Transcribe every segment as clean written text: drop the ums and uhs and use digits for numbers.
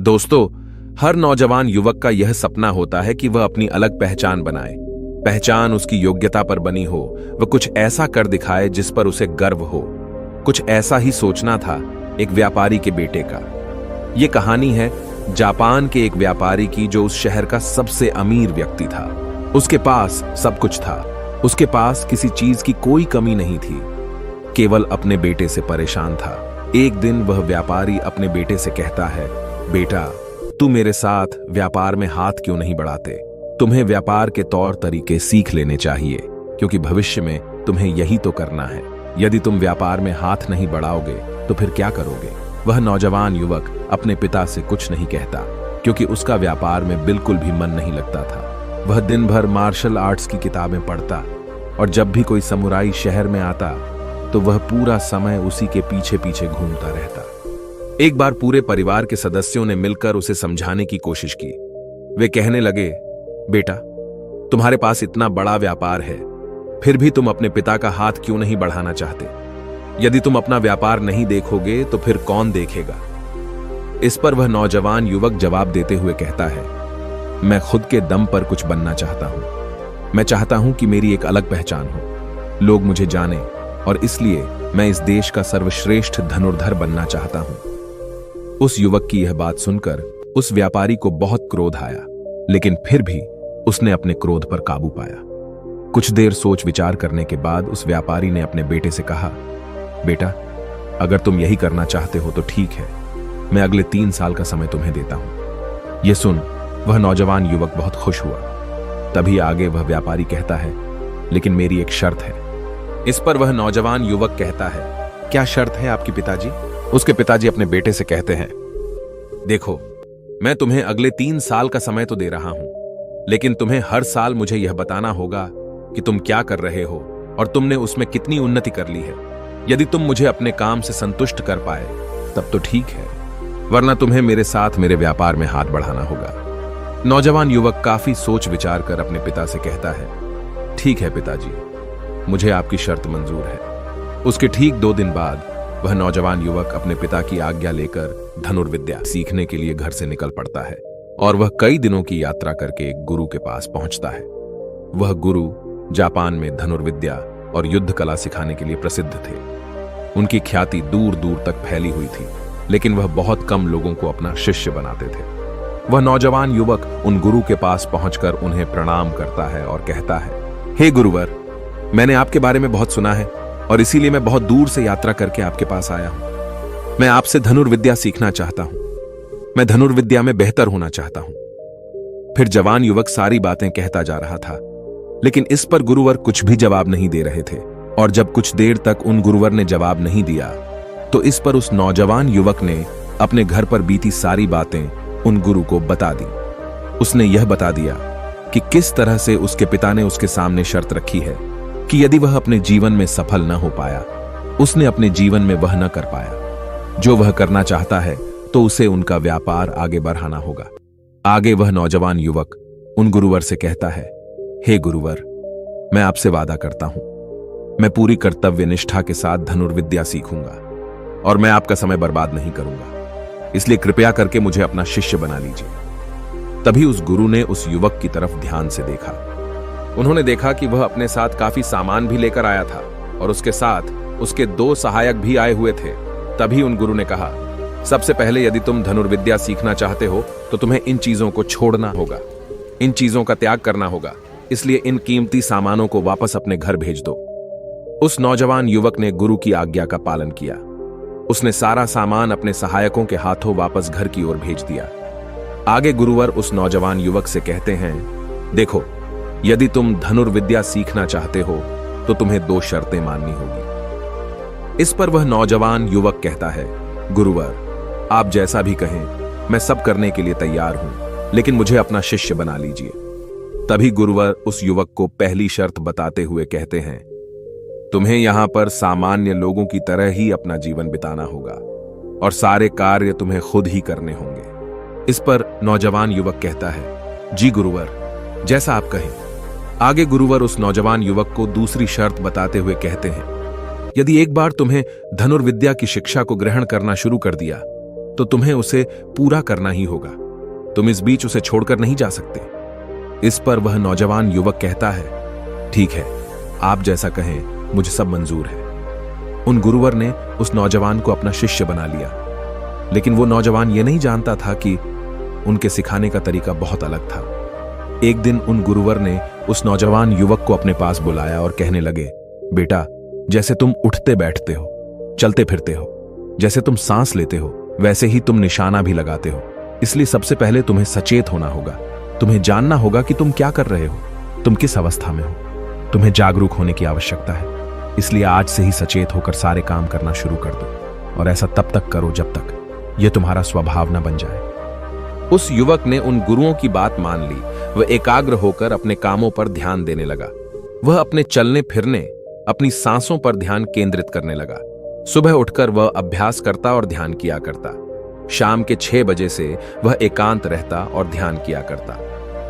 दोस्तों, हर नौजवान युवक का यह सपना होता है कि वह अपनी अलग पहचान बनाए। पहचान उसकी योग्यता पर बनी हो, वह कुछ ऐसा कर दिखाए जिस पर उसे गर्व हो। कुछ ऐसा ही सोचना था एक व्यापारी के बेटे का। यह कहानी है जापान के एक व्यापारी की जो उस शहर का सबसे अमीर व्यक्ति था। उसके पास सब कुछ था। उसके पास किसी चीज की कोई कमी नहीं थी, केवल अपने बेटे से परेशान था। एक दिन वह व्यापारी अपने बेटे से कहता है, बेटा, तू मेरे साथ व्यापार में हाथ क्यों नहीं बढ़ाते? तुम्हें व्यापार के तौर तरीके सीख लेने चाहिए, क्योंकि भविष्य में तुम्हें यही तो करना है। यदि तुम व्यापार में हाथ नहीं बढ़ाओगे तो फिर क्या करोगे? वह नौजवान युवक अपने पिता से कुछ नहीं कहता, क्योंकि उसका व्यापार में बिल्कुल भी मन नहीं लगता था। वह दिन भर मार्शल आर्ट्स की किताबें पढ़ता, और जब भी कोई समुराई शहर में आता तो वह पूरा समय उसी के पीछे पीछे घूमता रहता। एक बार पूरे परिवार के सदस्यों ने मिलकर उसे समझाने की कोशिश की। वे कहने लगे, बेटा, तुम्हारे पास इतना बड़ा व्यापार है, फिर भी तुम अपने पिता का हाथ क्यों नहीं बढ़ाना चाहते? यदि तुम अपना व्यापार नहीं देखोगे तो फिर कौन देखेगा? इस पर वह नौजवान युवक जवाब देते हुए कहता है, मैं खुद के दम पर कुछ बनना चाहता हूं। मैं चाहता हूं कि मेरी एक अलग पहचान हो, लोग मुझे जाने, और इसलिए मैं इस देश का सर्वश्रेष्ठ धनुर्धर बनना चाहता हूं। उस युवक की यह बात सुनकर उस व्यापारी को बहुत क्रोध आया, लेकिन फिर भी उसने अपने क्रोध पर काबू पाया। कुछ देर सोच विचार करने के बाद उस व्यापारी ने अपने बेटे से कहा, बेटा, अगर तुम यही करना चाहते हो तो ठीक है, मैं अगले 3 साल का समय तुम्हें देता हूं। यह सुन वह नौजवान युवक बहुत खुश हुआ। तभी आगे वह व्यापारी कहता है, लेकिन मेरी एक शर्त है। इस पर वह नौजवान युवक कहता है, क्या शर्त है आपकी पिताजी? उसके पिताजी अपने बेटे से कहते हैं, देखो, मैं तुम्हें अगले 3 साल का समय तो दे रहा हूं, लेकिन तुम्हें हर साल मुझे यह बताना होगा कि तुम क्या कर रहे हो और तुमने उसमें कितनी उन्नति कर ली है। यदि तुम मुझे अपने काम से संतुष्ट कर पाए तब तो ठीक है, वरना तुम्हें मेरे साथ मेरे व्यापार में हाथ बढ़ाना होगा। नौजवान युवक काफी सोच विचार कर अपने पिता से कहता है, ठीक है पिताजी, मुझे आपकी शर्त मंजूर है। उसके ठीक 2 दिन बाद वह नौजवान युवक अपने पिता की आज्ञा लेकर धनुर्विद्या सीखने के लिए घर से निकल पड़ता है, और वह कई दिनों की यात्रा करके एक गुरु के पास पहुंचता है। वह गुरु जापान में धनुर्विद्या और युद्ध कला सिखाने के लिए प्रसिद्ध थे। उनकी ख्याति दूर दूर तक फैली हुई थी, लेकिन वह बहुत कम लोगों को अपना शिष्य बनाते थे। वह नौजवान युवक उन गुरु के पास पहुंचकर उन्हें प्रणाम करता है और कहता है, हे गुरुवर, मैंने आपके बारे में बहुत सुना है और इसीलिए मैं बहुत दूर से यात्रा करके आपके पास आया हूं। मैं आपसे धनुर्विद्या सीखना चाहता हूं। मैं धनुर्विद्या में बेहतर होना चाहता हूं। फिर जवान युवक सारी बातें कहता जा रहा था, लेकिन इस पर गुरुवर कुछ भी जवाब नहीं दे रहे थे। और जब कुछ देर तक उन गुरुवर ने जवाब नहीं दिया तो इस पर उस नौजवान युवक ने अपने घर पर बीती सारी बातें उन गुरु को बता दी। उसने यह बता दिया कि किस तरह से उसके पिता ने उसके सामने शर्त रखी है कि यदि वह अपने जीवन में सफल न हो पाया, उसने अपने जीवन में वह न कर पाया जो वह करना चाहता है, तो उसे उनका व्यापार आगे बढ़ाना होगा। आगे वह नौजवान युवक उन गुरुवर से कहता है, हे गुरुवर, मैं आपसे वादा करता हूं, मैं पूरी कर्तव्य निष्ठा के साथ धनुर्विद्या सीखूंगा और मैं आपका समय बर्बाद नहीं करूंगा, इसलिए कृपया करके मुझे अपना शिष्य बना लीजिए। तभी उस गुरु ने उस युवक की तरफ ध्यान से देखा। उन्होंने देखा कि वह अपने साथ काफी सामान भी लेकर आया था और उसके साथ उसके 2 सहायक भी आए हुए थे। तभी उन गुरु ने कहा, सबसे पहले यदि तुम धनुर्विद्या सीखना चाहते हो तो तुम्हें इन चीजों को छोड़ना होगा, इन चीजों का त्याग करना होगा, इसलिए इन कीमती सामानों को वापस अपने घर भेज दो। उस नौजवान युवक ने गुरु की आज्ञा का पालन किया। उसने सारा सामान अपने सहायकों के हाथों वापस घर की ओर भेज दिया। आगे गुरुवर उस नौजवान युवक से कहते हैं, देखो, यदि तुम धनुर्विद्या सीखना चाहते हो तो तुम्हें 2 शर्तें माननी होगी। इस पर वह नौजवान युवक कहता है, गुरुवर, आप जैसा भी कहें, मैं सब करने के लिए तैयार हूं, लेकिन मुझे अपना शिष्य बना लीजिए। तभी गुरुवर उस युवक को पहली शर्त बताते हुए कहते हैं, तुम्हें यहां पर सामान्य लोगों की तरह ही अपना जीवन बिताना होगा और सारे कार्य तुम्हें खुद ही करने होंगे। इस पर नौजवान युवक कहता है, जी गुरुवर, जैसा आप कहें। आगे गुरुवर उस नौजवान युवक को दूसरी शर्त बताते हुए कहते हैं, यदि एक बार तुम्हें धनुर्विद्या की शिक्षा को ग्रहण करना शुरू कर दिया तो तुम्हें उसे पूरा करना ही होगा। तुम इस बीच उसे छोड़कर नहीं जा सकते। इस पर वह नौजवान युवक कहता है, ठीक है, आप जैसा कहें, मुझे सब मंजूर है। उन गुरुवर ने उस नौजवान को अपना शिष्य बना लिया, लेकिन वो नौजवान ये नहीं जानता था कि उनके सिखाने का तरीका बहुत अलग था। एक दिन उन गुरुवर ने उस नौजवान युवक को अपने पास बुलाया और कहने लगे, बेटा, जैसे तुम उठते बैठते हो, चलते फिरते हो, जैसे तुम सांस लेते हो, वैसे ही तुम निशाना भी लगाते हो। इसलिए सबसे पहले तुम्हें सचेत होना होगा। तुम्हें जानना होगा कि तुम क्या कर रहे हो, तुम किस अवस्था में हो। तुम्हें जागरूक होने की आवश्यकता है। इसलिए आज से ही सचेत होकर सारे काम करना शुरू कर दो, और ऐसा तब तक करो जब तक यह तुम्हारा स्वभाव न बन जाए। उस युवक ने उन गुरुओं की बात मान ली। वह एकाग्र होकर अपने कामों पर ध्यान देने लगा। वह अपने चलने फिरने, अपनी सांसों पर ध्यान केंद्रित करने लगा। सुबह उठकर वह अभ्यास करता और ध्यान किया करता। शाम के 6 बजे से वह एकांत रहता और ध्यान किया करता।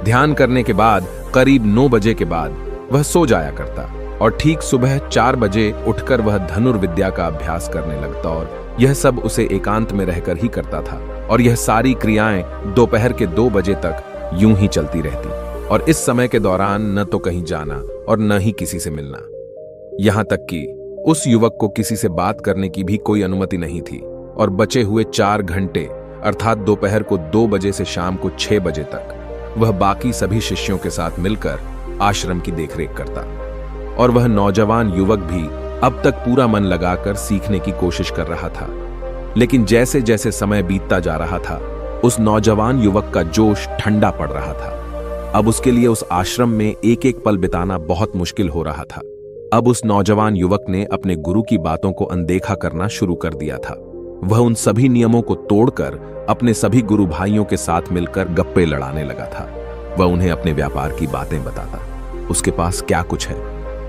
ध्यान करने के बाद करीब 9 बजे के बाद वह सो जाया करता और ठीक सुबह 4 बजे उठकर वह धनुर्विद्या का अभ्यास करने लगता, और यह सब उसे एकांत में रहकर ही करता था। और यह सारी क्रियाएं दोपहर के 2 बजे तक यूं ही चलती रहती, और इस समय के दौरान न तो कहीं जाना और न ही किसी से मिलना। यहां तक कि उस युवक को किसी से बात करने की भी कोई अनुमति नहीं थी, और बचे हुए 4 घंटे अर्थात दोपहर को 2 बजे से शाम को 6 बजे तक वह बाकी सभी शिष्यों के साथ मिलकर आश्रम की देखरेख करता। और वह नौजवान युवक भी अब तक पूरा मन लगाकर सीखने की कोशिश कर रहा था। लेकिन जैसे जैसे समय बीतता जा रहा था, उस नौजवान युवक का जोश ठंडा पड़ रहा था। अब उसके लिए उस आश्रम में एक एक पल बिताना बहुत मुश्किल हो रहा था। अब उस नौजवान युवक ने अपने गुरु की बातों को अनदेखा करना शुरू कर दिया था। वह उन सभी नियमों को तोड़कर अपने सभी गुरु भाइयों के साथ मिलकर गप्पे लड़ाने लगा था। वह उन्हें अपने व्यापार की बातें बताता, उसके पास क्या कुछ है।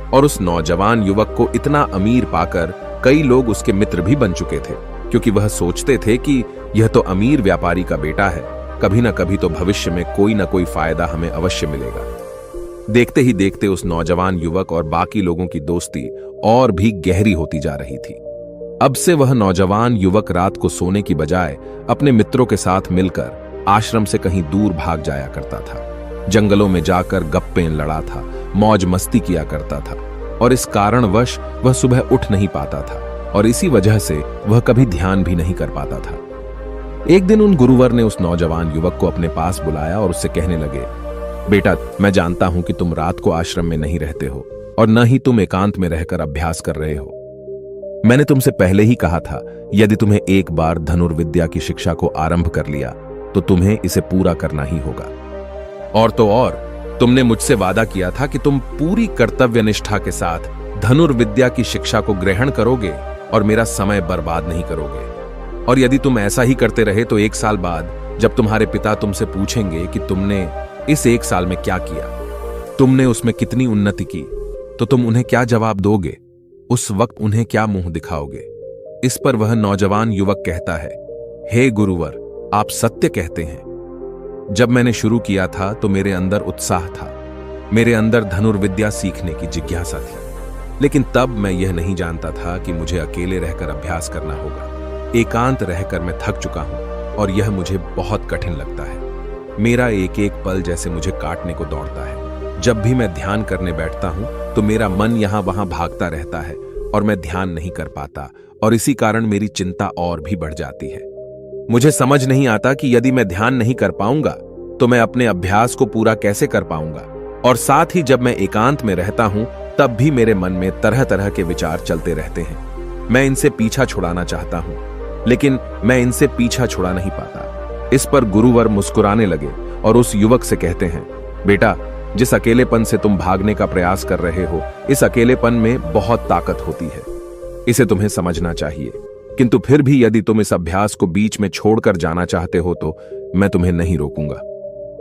और उस नौजवान युवक को इतना अमीर पाकर कई लोग उसके मित्र भी बन चुके थे, क्योंकि वह सोचते थे कि यह तो अमीर व्यापारी का बेटा है, कभी ना कभी तो भविष्य में कोई ना कोई फायदा हमें अवश्य मिलेगा। देखते ही देखते उस नौजवान युवक और बाकी लोगों की दोस्ती और भी गहरी होती जा रही थी। अब से वह नौजवान युवक रात को सोने की बजाय अपने मित्रों के साथ मिलकर आश्रम से कहीं दूर भाग जाया करता था। जंगलों में जाकर गप्पे लड़ा था, मौज मस्ती किया करता था, और इस कारणवश वह सुबह उठ नहीं पाता था, और इसी वजह से वह कभी ध्यान भी नहीं कर पाता था। एक दिन उन गुरुवर ने उस नौजवान युवक को अपने पास बुलाया और उससे कहने लगे, बेटा, मैं जानता हूं कि तुम रात को आश्रम में नहीं रहते हो और न ही तुम एकांत में रहकर अभ्यास कर रहे हो। मैंने तुमसे पहले ही कहा था, यदि तुम्हें एक बार धनुर्विद्या की शिक्षा को आरंभ कर लिया तो तुम्हें इसे पूरा करना ही होगा। और तो और, तुमने मुझसे वादा किया था कि तुम पूरी कर्तव्य निष्ठा के साथ धनुर्विद्या की शिक्षा को ग्रहण करोगे और मेरा समय बर्बाद नहीं करोगे। और यदि तुम ऐसा ही करते रहे तो 1 साल बाद जब तुम्हारे पिता तुमसे पूछेंगे कि तुमने इस 1 साल में क्या किया, तुमने उसमें कितनी उन्नति की, तो तुम उन्हें क्या जवाब दोगे? उस वक्त उन्हें क्या मुंह दिखाओगे? इस पर वह नौजवान युवक कहता है, हे गुरुवर, आप सत्य कहते हैं। जब मैंने शुरू किया था तो मेरे अंदर उत्साह था, मेरे अंदर धनुर्विद्या सीखने की जिज्ञासा थी, लेकिन तब मैं यह नहीं जानता था कि मुझे अकेले रहकर अभ्यास करना होगा। एकांत रहकर मैं थक चुका हूं और यह मुझे बहुत कठिन लगता है। मेरा एक एक पल जैसे मुझे काटने को दौड़ता है। जब भी मैं ध्यान करने बैठता हूं तो मेरा मन यहां वहां भागता रहता है और मैं ध्यान नहीं कर पाता, और इसी कारण मेरी चिंता और भी बढ़ जाती है। मुझे समझ नहीं आता कि यदि मैं ध्यान नहीं कर पाऊंगा तो मैं अपने अभ्यास को पूरा कैसे कर पाऊंगा। और साथ ही जब मैं एकांत में रहता हूं तब भी मेरे मन में तरह तरह के विचार चलते रहते हैं। मैं इनसे पीछा छुड़ाना चाहता हूं, लेकिन मैं इनसे पीछा छुड़ा नहीं पाता। इस पर गुरुवर मुस्कुराने लगे और उस युवक से कहते हैं, बेटा, जिस अकेलेपन से तुम भागने का प्रयास कर रहे हो, इस अकेलेपन में बहुत ताकत होती है। इसे तुम्हें समझना चाहिए। किंतु फिर भी यदि तुम इस अभ्यास को बीच में छोड़कर जाना चाहते हो तो मैं तुम्हें नहीं रोकूंगा।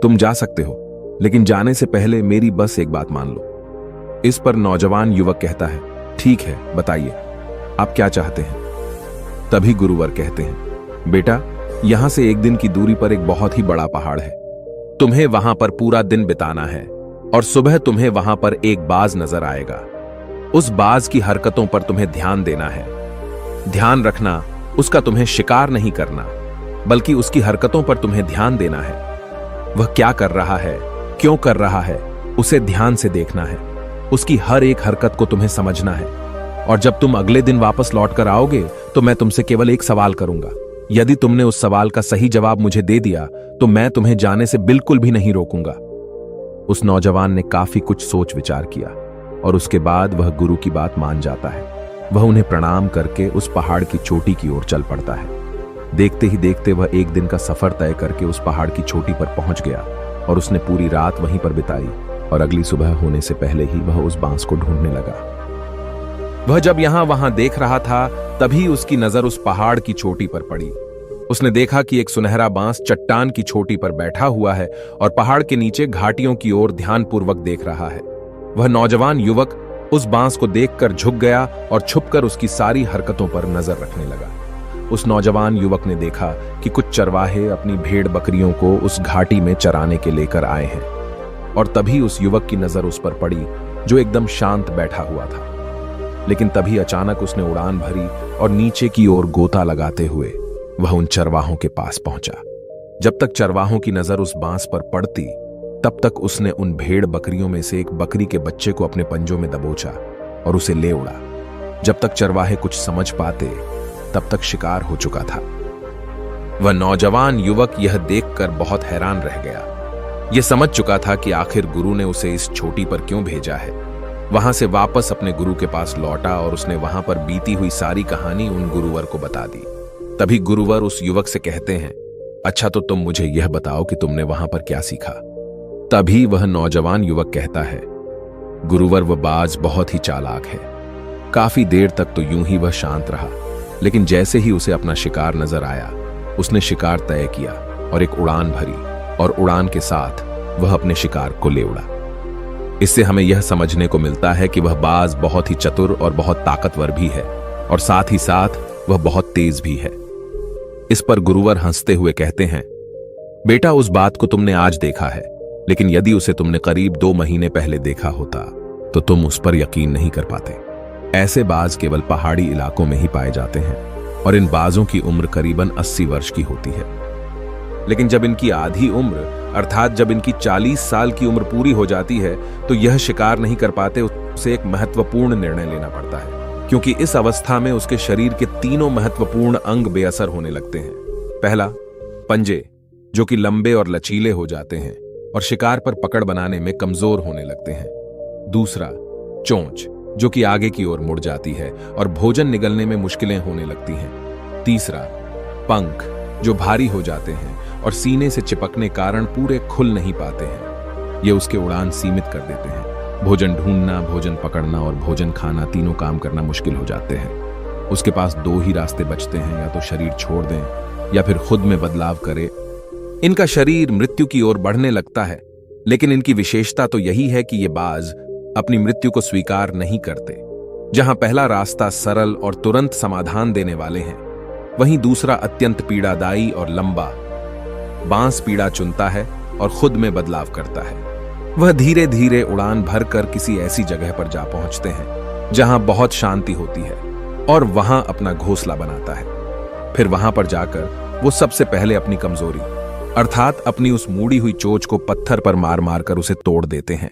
तुम जा सकते हो, लेकिन जाने से पहले मेरी बस एक बात मान लो। इस पर नौजवान युवक कहता है, ठीक है, बताइए, आप क्या चाहते हैं? तभी गुरुवर कहते हैं, बेटा, यहां से 1 दिन की दूरी पर एक बहुत ही बड़ा पहाड़ है। तुम्हें वहां पर पूरा दिन बिताना है और सुबह तुम्हें वहां पर एक बाज नजर आएगा। उस बाज की हरकतों पर तुम्हें ध्यान देना है। ध्यान रखना, उसका तुम्हें शिकार नहीं करना। बल्कि उसकी हरकतों पर तुम्हें ध्यान देना है। वह क्या कर रहा है, क्यों कर रहा है, उसे ध्यान से देखना है। उसकी हर एक हरकत को तुम्हें समझना है। और जब तुम अगले दिन वापस लौट कर आओगे तो मैं तुमसे केवल एक सवाल करूंगा। यदि तुमने उस सवाल का सही जवाब मुझे दे दिया तो मैं तुम्हें जाने से बिल्कुल भी नहीं रोकूंगा। उस नौजवान ने काफी कुछ सोच विचार किया और उसके बाद वह गुरु की बात मान जाता है। वह उन्हें प्रणाम करके उस पहाड़ की चोटी की ओर चल पड़ता है। देखते ही देखते वह एक दिन का सफर तय करके उस पहाड़ की चोटी पर पहुंच गया और उसने पूरी रात वहीं पर बिताई और अगली सुबह होने से पहले ही वह उस बांस को ढूंढने लगा। वह जब यहां वहां देख रहा था तभी उसकी नजर उस पहाड़ की चोटी पर पड़ी। उसने देखा कि एक सुनहरा बांस चट्टान की चोटी पर बैठा हुआ है और पहाड़ के नीचे घाटियों की ओर ध्यानपूर्वक देख रहा है। वह नौजवान युवक उस बांस को देखकर झुक गया और छुपकर उसकी सारी हरकतों पर नजर रखने लगा। उस नौजवान युवक ने देखा कि कुछ चरवाहे अपनी भेड़ बकरियों को उस घाटी में चराने के लेकर आए हैं और तभी उस युवक की नजर उस पर पड़ी जो एकदम शांत बैठा हुआ था। लेकिन तभी अचानक उसने उड़ान भरी और नीचे की ओर गोता लगाते हुए वह उन चरवाहों के पास पहुंचा। जब तक चरवाहों की नजर उस बांस पर पड़ती तब तक उसने उन भेड़ बकरियों में से एक बकरी के बच्चे को अपने पंजों में दबोचा और उसे ले उड़ा। जब तक चरवाहे कुछ समझ पाते तब तक शिकार हो चुका था। वह नौजवान युवक यह देखकर बहुत हैरान रह गया। यह समझ चुका था कि आखिर गुरु ने उसे इस चोटी पर क्यों भेजा है। वहां से वापस अपने गुरु के पास लौटा और उसने वहां पर बीती हुई सारी कहानी उन गुरुवर को बता दी। तभी गुरुवर उस युवक से कहते हैं, अच्छा तो तुम मुझे यह बताओ कि तुमने वहां पर क्या सीखा। तभी वह नौजवान युवक कहता है, गुरुवर वह बाज बहुत ही चालाक है। काफी देर तक तो यूं ही वह शांत रहा, लेकिन जैसे ही उसे अपना शिकार नजर आया उसने शिकार तय किया और एक उड़ान भरी और उड़ान के साथ वह अपने शिकार को ले उड़ा। इससे हमें यह समझने को मिलता है कि वह बाज बहुत ही चतुर और बहुत ताकतवर भी है और साथ ही साथ वह बहुत तेज भी है। इस पर गुरुवर हंसते हुए कहते हैं, बेटा उस बात को तुमने आज देखा है, लेकिन यदि उसे तुमने करीब 2 महीने पहले देखा होता तो तुम उस पर यकीन नहीं कर पाते। ऐसे बाज केवल पहाड़ी इलाकों में ही पाए जाते हैं और इन बाजों की उम्र करीबन 80 वर्ष की होती है। लेकिन जब इनकी आधी उम्र अर्थात जब इनकी 40 साल की उम्र पूरी हो जाती है तो यह शिकार नहीं कर पाते। उसे एक महत्वपूर्ण निर्णय लेना पड़ता है, क्योंकि इस अवस्था में उसके शरीर के 3 महत्वपूर्ण अंग बेअसर होने लगते हैं। पहला, पंजे, जो कि लंबे और लचीले हो जाते हैं और शिकार पर पकड़ बनाने में कमजोर होने लगते हैं। दूसरा, चोंच, जो कि आगे की ओर मुड़ जाती है और भोजन निगलने में मुश्किलें होने लगती हैं। तीसरा, पंख, जो भारी हो जाते हैं और सीने से चिपकने कारण पूरे खुल नहीं पाते हैं। ये उसके उड़ान सीमित कर देते हैं। भोजन ढूंढना, भोजन पकड़ना और भोजन खाना तीनों काम करना मुश्किल हो जाते हैं। उसके पास 2 ही रास्ते बचते हैं, या तो शरीर छोड़ दें या फिर खुद में बदलाव करे। इनका शरीर मृत्यु की ओर बढ़ने लगता है, लेकिन इनकी विशेषता तो यही है कि ये बाज अपनी मृत्यु को स्वीकार नहीं करते। जहां पहला रास्ता सरल और तुरंत समाधान देने वाले हैं, वहीं दूसरा अत्यंत पीड़ादायी और लंबा बांस पीड़ा चुनता है और खुद में बदलाव करता है। वह धीरे धीरे उड़ान भरकर किसी ऐसी जगह पर जा पहुंचते हैं जहां बहुत शांति होती है और वहां अपना घोंसला बनाता है। फिर वहां पर जाकर वो सबसे पहले अपनी कमजोरी अर्थात अपनी उस मुड़ी हुई चोंच को पत्थर पर मार मार कर उसे तोड़ देते हैं।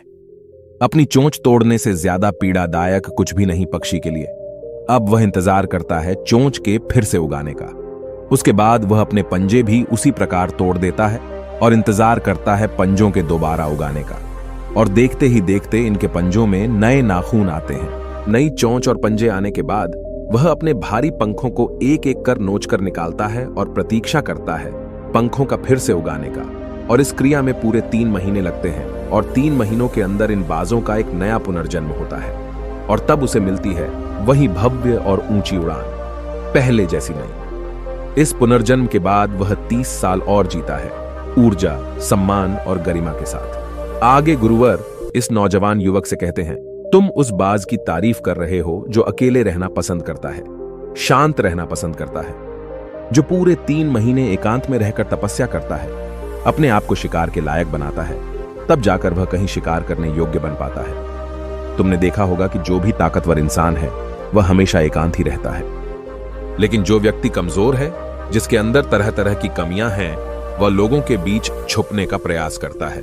अपनी चोंच तोड़ने से ज्यादा पीड़ादायक कुछ भी नहीं पक्षी के लिए। अब वह इंतजार करता है चोंच के फिर से उगाने का। उसके बाद वह अपने पंजे भी उसी प्रकार तोड़ देता है और इंतजार करता है पंजों के दोबारा उगाने का। और देखते ही देखते इनके पंजों में नए नाखून आते हैं। नई चोंच और पंजे आने के बाद वह अपने भारी पंखों को एक एक कर नोच कर निकालता है और प्रतीक्षा करता है पंखों का फिर से उगाने का। और इस क्रिया में पूरे 3 महीने लगते हैं और 3 महीनों के अंदर इन बाजों का एक नया पुनर्जन्म होता है और तब उसे मिलती है वही भव्य और ऊंची उड़ान, पहले जैसी नहीं। इस पुनर्जन्म के बाद वह 30 साल और जीता है, ऊर्जा, सम्मान और गरिमा के साथ। आगे गुरुवर इस नौजवान युवक से कहते हैं, तुम उस बाज की तारीफ कर रहे हो जो अकेले रहना पसंद करता है, शांत रहना पसंद करता है, जो पूरे 3 महीने एकांत में रहकर तपस्या करता है, अपने आप को शिकार के लायक बनाता है, तब जाकर वह कहीं शिकार करने योग्य बन पाता है। तुमने देखा होगा कि जो भी ताकतवर इंसान है वह हमेशा एकांत ही रहता है, लेकिन जो व्यक्ति कमजोर है जिसके अंदर तरह तरह की कमियां हैं, वह लोगों के बीच छुपने का प्रयास करता है।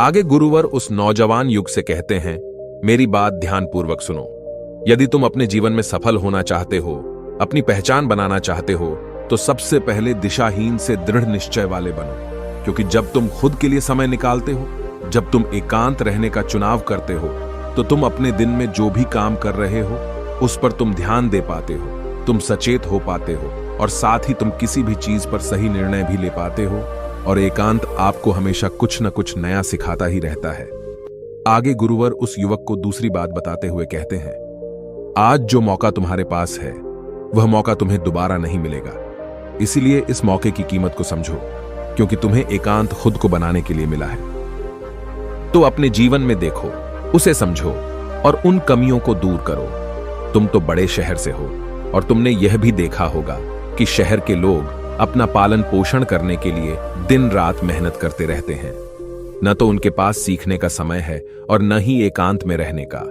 आगे गुरुवर उस नौजवान युग से कहते हैं, मेरी बात ध्यानपूर्वक सुनो। यदि तुम अपने जीवन में सफल होना चाहते हो, अपनी पहचान बनाना चाहते हो, तो सबसे पहले दिशाहीन से दृढ़ निश्चय वाले बनो। क्योंकि जब तुम खुद के लिए समय निकालते हो, जब तुम एकांत रहने का चुनाव करते हो, तो तुम अपने दिन में जो भी काम कर रहे हो उस पर तुम ध्यान दे पाते हो, तुम सचेत हो पाते हो और साथ ही तुम किसी भी चीज पर सही निर्णय भी ले पाते हो। और एकांत आपको हमेशा कुछ न कुछ नया सिखाता ही रहता है। आगे गुरुवर उस युवक को दूसरी बात बताते हुए कहते हैं, आज जो मौका तुम्हारे पास है वह मौका तुम्हें दोबारा नहीं मिलेगा। इसीलिए इस मौके की कीमत को समझो, क्योंकि तुम्हें एकांत खुद को बनाने के लिए मिला है। तो अपने जीवन में देखो, उसे समझो और उन कमियों को दूर करो। तुम तो बड़े शहर से हो और तुमने यह भी देखा होगा कि शहर के लोग अपना पालन पोषण करने के लिए दिन रात मेहनत करते रहते हैं। न तो उनके पास सीखने का समय है और न ही एकांत में रहने का।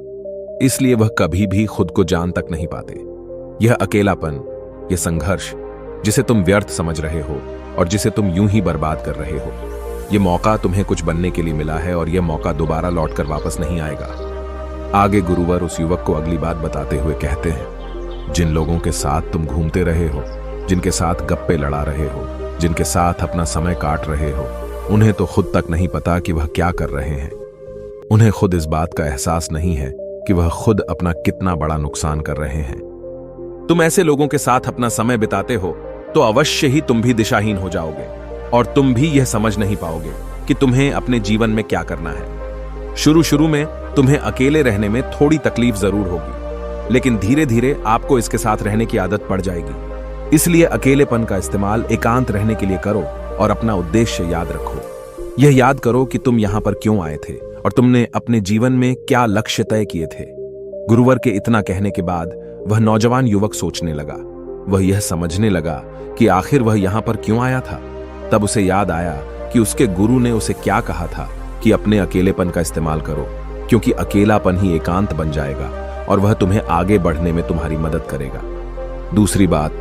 इसलिए वह कभी भी खुद को जान तक नहीं पाते। यह अकेलापन, यह संघर्ष जिसे तुम व्यर्थ समझ रहे हो और जिसे तुम यूं ही बर्बाद कर रहे हो, यह मौका तुम्हें कुछ बनने के लिए मिला है और यह मौका दोबारा लौटकर वापस नहीं आएगा। आगे गुरुवर उस युवक को अगली बात बताते हुए कहते हैं, जिन लोगों के साथ तुम घूमते रहे हो, जिनके साथ गप्पे लड़ा रहे हो, जिनके साथ अपना समय काट रहे हो, उन्हें तो खुद तक नहीं पता कि वह क्या कर रहे हैं। उन्हें खुद इस बात का एहसास नहीं है कि वह खुद अपना कितना बड़ा नुकसान कर रहे हैं। तुम ऐसे लोगों के साथ अपना समय बिताते हो तो अवश्य ही तुम भी दिशाहीन हो जाओगे और तुम भी यह समझ नहीं पाओगे कि तुम्हें अपने जीवन में क्या करना है। शुरू शुरू में तुम्हें अकेले रहने में थोड़ी तकलीफ जरूर होगी, लेकिन धीरे धीरे आपको इसके साथ रहने की आदत पड़ जाएगी। इसलिए अकेलेपन का इस्तेमाल एकांत रहने के लिए करो और अपना उद्देश्य याद रखो। यह याद करो कि तुम यहां पर क्यों आए थे और तुमने अपने जीवन में क्या लक्ष्य तय किए थे। गुरुवर के इतना कहने के बाद वह नौजवान युवक सोचने लगा। वह यह समझने लगा कि आखिर वह यहां पर क्यों आया था। तब उसे याद आया कि उसके गुरु ने उसे क्या कहा था कि अपने अकेलेपन का इस्तेमाल करो, क्योंकि अकेलापन ही एकांत बन जाएगा और वह तुम्हें आगे बढ़ने में तुम्हारी मदद करेगा। दूसरी बात,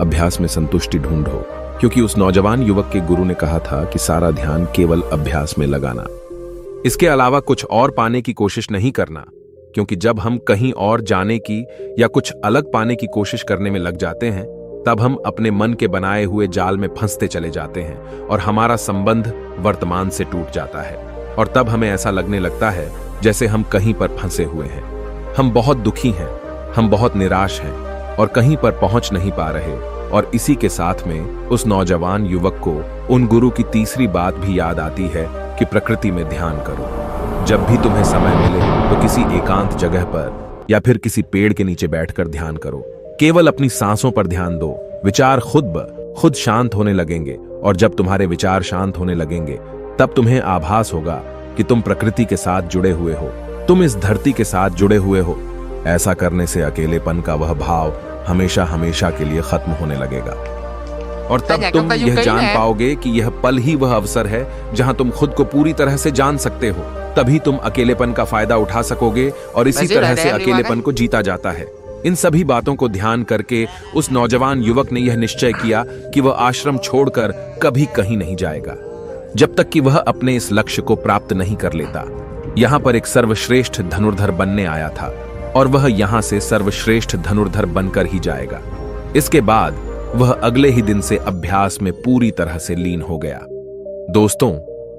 अभ्यास में संतुष्टि ढूंढो, क्योंकि उस नौजवान युवक के गुरु ने कहा था कि सारा ध्यान केवल अभ्यास में लगाना, इसके अलावा कुछ और पाने की कोशिश नहीं करना। क्योंकि जब हम कहीं और जाने की या कुछ अलग पाने की कोशिश करने में लग जाते हैं, तब हम अपने मन के बनाए हुए जाल में फंसते चले जाते हैं और हमारा संबंध वर्तमान से टूट जाता है। और तब हमें ऐसा लगने लगता है जैसे हम कहीं पर फंसे हुए हैं। हम बहुत दुखी हैं, हम बहुत निराश हैं और कहीं पर पहुंच नहीं पा रहे। और इसी के साथ में उस नौजवान युवक को उन गुरु की तीसरी बात भी याद आती है कि प्रकृति में ध्यान करो। जब भी तुम्हें समय मिले तो किसी एकांत जगह पर या फिर किसी पेड़ के नीचे बैठकर ध्यान करो। केवल अपनी सांसों पर ध्यान दो। विचार खुद शांत होने लगेंगे और जब तुम्हारे विचार शांत होने लगेंगे तब तुम्हें आभास होगा कि तुम प्रकृति के साथ जुड़े हुए हो, तुम इस धरती के साथ जुड़े हुए हो। ऐसा करने से अकेलेपन का वह भाव हमेशा हमेशा के लिए खत्म होने लगेगा और तब तुम यह जान पाओगे कि यह पल ही वह अवसर है जहां तुम खुद को पूरी तरह से जान सकते हो। तभी तुम अकेलेपन का फायदा उठा सकोगे और इसी तरह से अकेलेपन को जीता जाता है। इन सभी बातों को ध्यान करके उस नौजवान युवक ने यह निश्चय किया कि वह आश्रम छोड़कर कभी कहीं नहीं जाएगा जब तक कि वह अपने इस लक्ष्य को प्राप्त नहीं कर लेता। यहाँ पर एक सर्वश्रेष्ठ धनुर्धर बनने आया था और वह यहाँ से सर्वश्रेष्ठ धनुर्धर बनकर ही जाएगा। इसके बाद वह अगले ही दिन से अभ्यास में पूरी तरह से लीन हो गया। दोस्तों,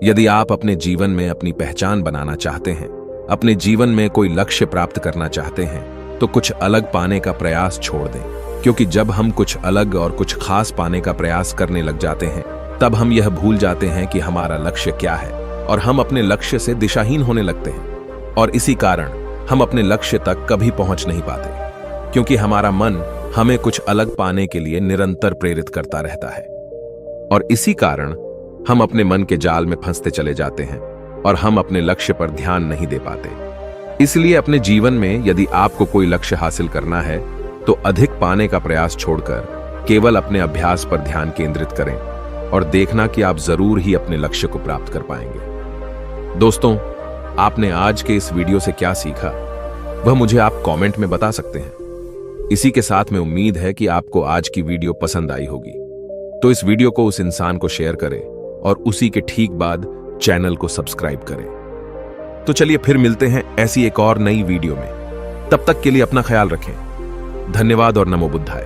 यदि आप अपने जीवन में अपनी पहचान बनाना चाहते हैं, अपने जीवन में कोई लक्ष्य प्राप्त करना चाहते हैं, तो कुछ अलग पाने का प्रयास छोड़ दें। क्योंकि जब हम कुछ अलग और कुछ खास पाने का प्रयास करने लग जाते हैं, तब हम यह भूल जाते हैं कि हमारा लक्ष्य क्या है और हम अपने लक्ष्य से दिशाहीन होने लगते हैं। और इसी कारण हम अपने लक्ष्य तक कभी पहुंच नहीं पाते, क्योंकि हमारा मन हमें कुछ अलग पाने के लिए निरंतर प्रेरित करता रहता है। और इसी कारण हम अपने मन के जाल में फंसते चले जाते हैं और हम अपने लक्ष्य पर ध्यान नहीं दे पाते। इसलिए अपने जीवन में यदि आपको कोई लक्ष्य हासिल करना है तो अधिक पाने का प्रयास छोड़कर केवल अपने अभ्यास पर ध्यान केंद्रित करें और देखना कि आप जरूर ही अपने लक्ष्य को प्राप्त कर पाएंगे। दोस्तों, आपने आज के इस वीडियो से क्या सीखा वह मुझे आप कमेंट में बता सकते हैं। इसी के साथ में उम्मीद है कि आपको आज की वीडियो पसंद आई होगी। तो इस वीडियो को उस इंसान को शेयर करें और उसी के ठीक बाद चैनल को सब्सक्राइब करें। तो चलिए फिर मिलते हैं ऐसी एक और नई वीडियो में। तब तक के लिए अपना ख्याल रखें। धन्यवाद और नमो बुद्धाय।